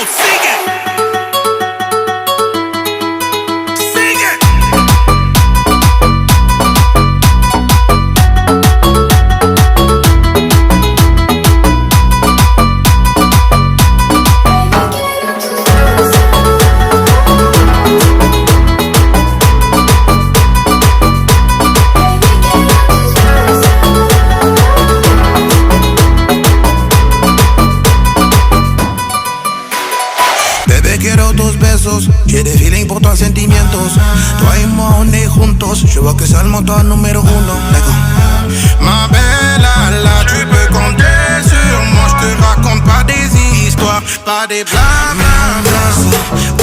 sigue. Sigue. Bebé, quiero tus besos, j'ai des feelings pour toi, sentimientos. Toi et moi, on est juntos, je vois que c'est le moteur numéro uno. Ma belle, là, tu peux compter sur moi. Je te raconte pas des histoires, pas des blablabla.